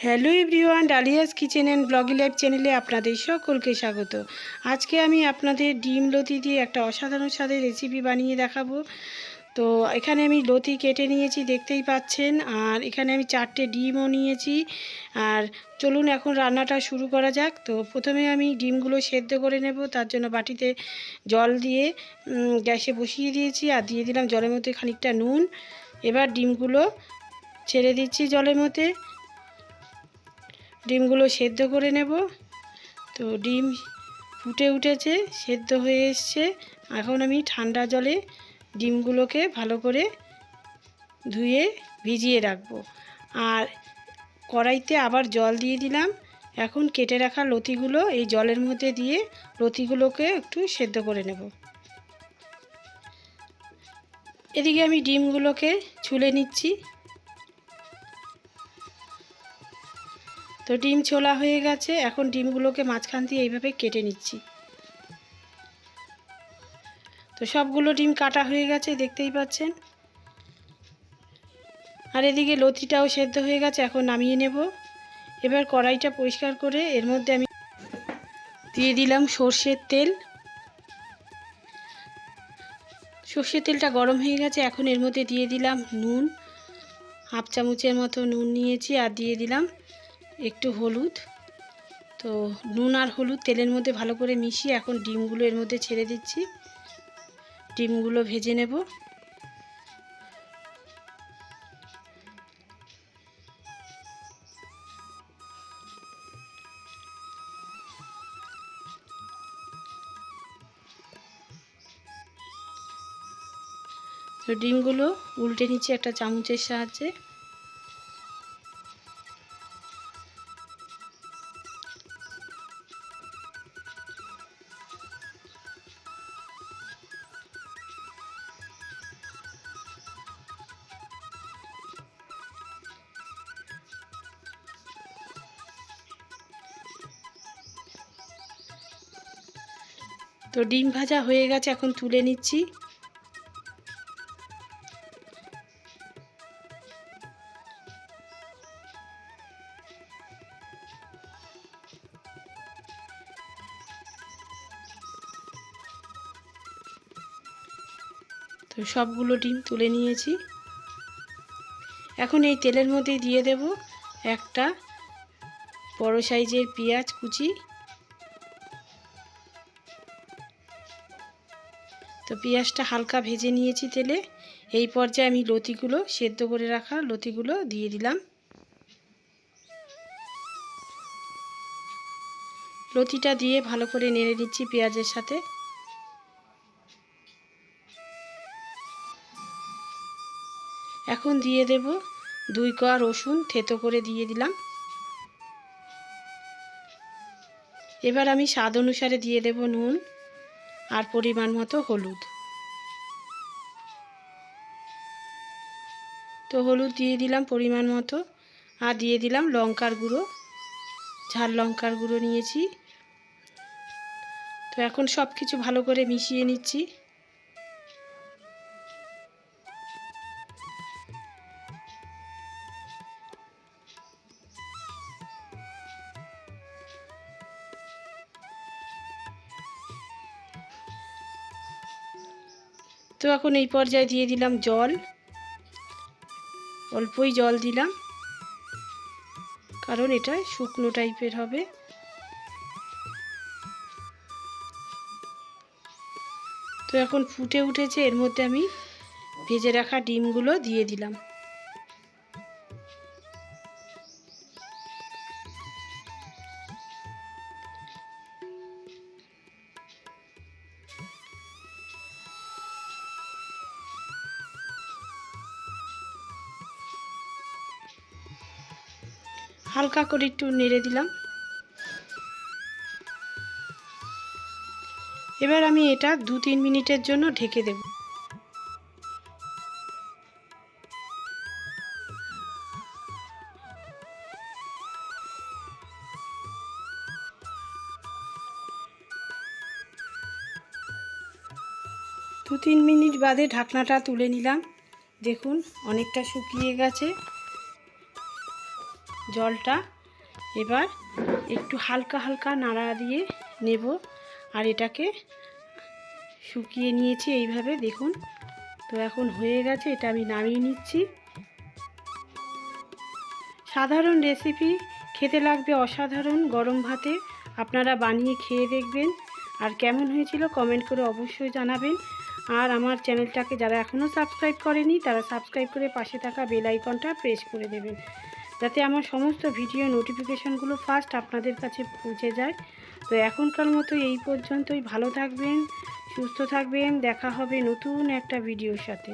Hello everyone, Dalia's kitchen and ব্লগি life চ্যানেলে আপনাদের সকলকে স্বাগত। আজকে আমি আপনাদের ডিম লতি দিয়ে একটা অসাধারণ স্বাদের রেসিপি বানিয়ে দেখাবো। তো এখানে আমি লতি কেটে নিয়েছি, দেখতেই পাচ্ছেন। আর এখানে আমি 4টে ডিমও নিয়েছি। আর চলুন এখন রান্নাটা শুরু করা যাক। তো প্রথমে আমি ডিমগুলো সেদ্ধ করে নেব। তার জন্য বাটিতে জল দিয়ে গ্যাসে বসিয়ে দিয়েছি আর দিয়ে দিলাম জলের মধ্যে খানিকটা নুন। এবার ডিমগুলো ছেড়ে দিচ্ছি জলের মধ্যে। ডিমগুলো সেদ্ধ করে নেব। তো ডিম ফুটে উঠেছে, সেদ্ধ হয়ে এসছে। এখন আমি ঠান্ডা জলে ডিমগুলোকে ভালো করে ধুয়ে ভিজিয়ে রাখবো। আর কড়াইতে আবার জল দিয়ে দিলাম। এখন কেটে রাখা লতিগুলো এই জলের মধ্যে দিয়ে লতিগুলোকে একটু সেদ্ধ করে নেব। এদিকে আমি ডিমগুলোকে ছুলে নিচ্ছি। তো ডিম ছোলা হয়ে গেছে। এখন ডিমগুলোকে মাঝখান দিয়ে এইভাবে কেটে নিচ্ছি। তো সবগুলো ডিম কাটা হয়ে গেছে, দেখতেই পাচ্ছেন। আর এদিকে লতিটাও সেদ্ধ হয়ে গেছে, এখন নামিয়ে নেব। এবার কড়াইটা পরিষ্কার করে এর মধ্যে আমি দিয়ে দিলাম সর্ষের তেল। সর্ষের তেলটা গরম হয়ে গেছে, এখন এর মধ্যে দিয়ে দিলাম নুন, হাফ চামচের মতো নুন নিয়েছি। আর দিয়ে দিলাম একটু হলুদ। তো নুন আর হলুদ তেলের মধ্যে ভালো করে মিশিয়ে এখন ডিমগুলো এর মধ্যে ছেড়ে দিচ্ছি। ডিমগুলো ভেজে নেব। তো ডিমগুলো উল্টে নিচ্ছি একটা চামচের সাহায্যে। তো ডিম ভাজা হয়ে গেছে, এখন তুলে নিচ্ছি। তো সবগুলো ডিম তুলে নিয়েছি। এখন এই তেলের মধ্যে দিয়ে দেব একটা বড় সাইজের পেঁয়াজ কুচি। তো পেঁয়াজটা হালকা ভেজে নিয়েছি তেলে। এই পর্যায়ে আমি লতিগুলো, সেদ্ধ করে রাখা লতিগুলো দিয়ে দিলাম। লতিটা দিয়ে ভালো করে নেড়ে নিচ্ছি পেঁয়াজের সাথে। এখন দিয়ে দেব 2 কোয়া রসুন থেতো করে দিয়ে দিলাম। এবার আমি স্বাদ অনুসারে দিয়ে দেব নুন আর পরিমাণ মতো হলুদ। তো হলুদ দিয়ে দিলাম পরিমাণ মতো। আর দিয়ে দিলাম লঙ্কার গুঁড়ো, ঝাল লঙ্কার গুঁড়ো নিয়েছি। তো এখন সব কিছু ভালো করে মিশিয়ে নিচ্ছি। তো এখন এই পর্যায়ে দিয়ে দিলাম জল। অল্পই জল দিলাম, কারণ এটা শুকনো টাইপের হবে। তো এখন ফুটে উঠেছে, এর মধ্যে আমি ভেজে রাখা ডিমগুলো দিয়ে দিলাম। হালকা করে একটু নেড়ে দিলাম। এবার আমি এটা 2-3 মিনিটের জন্য ঢেকে দেব। দু 3 মিনিট বাদে ঢাকনাটা তুলে নিলাম। দেখুন অনেকটা শুকিয়ে গেছে জলটা। এবার একটু হালকা হালকা নাড়া দিয়ে নেব। আর এটাকে শুকিয়ে নিয়েছি এইভাবে, দেখুন। তো এখন হয়ে গেছে, এটা আমি নামিয়ে নিচ্ছি। সাধারণ রেসিপি, খেতে লাগবে অসাধারণ গরম ভাতে। আপনারা বানিয়ে খেয়ে দেখবেন, আর কেমন হয়েছিল কমেন্ট করে অবশ্যই জানাবেন। আর আমার চ্যানেলটাকে যারা এখনও সাবস্ক্রাইব করেনি তারা সাবস্ক্রাইব করে পাশে থাকা বেল আইকনটা প্রেস করে দেবেন, যাতে আমার সমস্ত ভিডিও নোটিফিকেশনগুলো ফার্স্ট আপনাদের কাছে পৌঁছে যায়। তো এখনকার মতো এই পর্যন্তই। ভালো থাকবেন, সুস্থ থাকবেন, দেখা হবে নতুন একটা ভিডিওর সাথে।